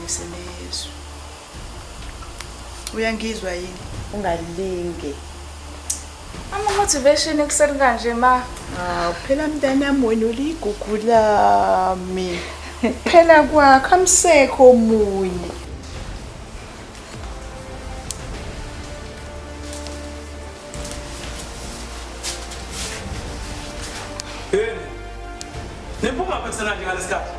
ngihlanganise neyesu. Uyangizwa yini? Ungalinge. Ama-motivation ekuseni kanje ma. Phela mntanami wena uligugu lami. Phela kwakho amsekho omunye. Niphuma phela nje ngalesikhathi.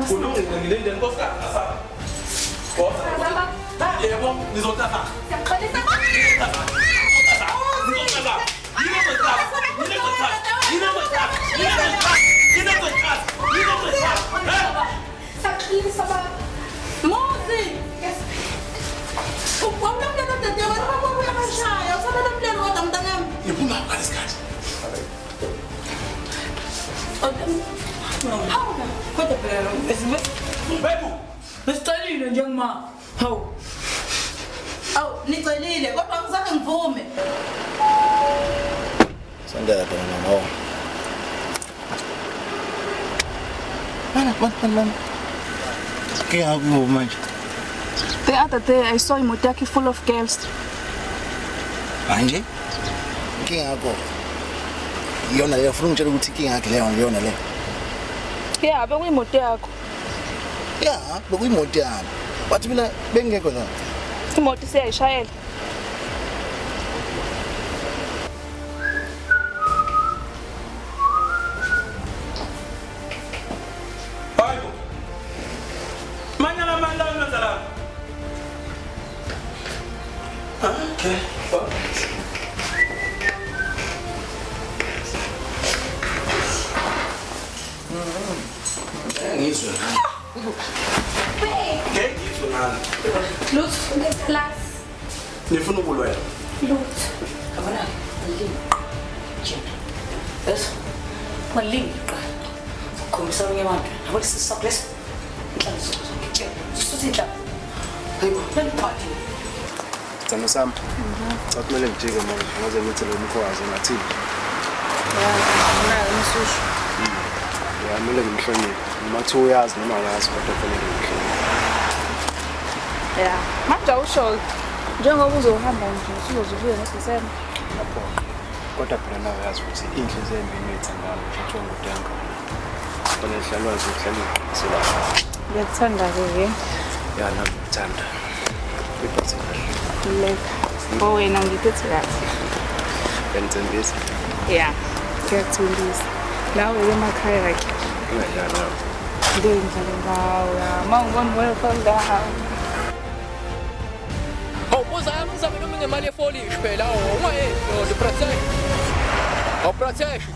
Kulungile ngilinde nkosikazi ngasapha. Yebo, ngizothatha. Siyaxolisa ma. Saxolisa ma. Muzi. Ukwamla ntate wena babuya bashaya, usabela umlelo kodwa mntanami. Niphuma ngalesikhathi. Hawu, kodwa phela Bebu, besicalile njengoma. Hawu. Awu, nicelile kodwa ngizange ngivume. Sandala phela nawo. Mana. Kaya ako manje. The other day I saw Imotaki full of girls. Manje? Kaya ako. Yona le ufuna ngitshela ukuthi inkinga yakhe leyo ngiyona le. Yeah, bekuyimoto yakho. Ya, bekuyimoto yami. Wathi mina bengekho la. Imoto siyayishayela. hayibo. Manyana manje ngizala. Okay. Ngizwe. Ngizwe nani? Lutho, ngeclass. Nifuna ukulwela. Lutho. Abona, ngilini. Jena. Bese. Ngilini qala. Khombisa abanye abantu. Yabo sisabhlesa. Inhlanzi zokutshela. Sisuthi inhlanzi. Hayibo, leliphathi. Sithando sami. Cha kumele ngijike manje ngaze ngithi lo mkhowazi ngathini. Nayo umsushu. Ya kumele ngimhloniphe. Noma kuthiwa uyazi noma akazi kodwa kufanele ngimhloniphe. Yeah. Manje awusho njengoba uzohamba nje usuzozubuya nesisema. Lapho. Kodwa phela nawe uyazi ukuthi inhliziyo embini ethandana nje ngotenga. Kufanele hlalwa nje uhlale iqiniso lapha. Ngiyakuthanda ke. Ya nami ngithanda. Ibhathi kahle. Leka. Bo wena ngiphethe kahle. Benzembisa. Yeah. Ngiyakuthulisa. Nawe emakhaya ke. Ngiyadlala. Ngidlala ngawo. Mawungibona welcome down. Awubuza yami ngizame noma ngemali yefolish phela ungayenzi lo protection. Aw protection.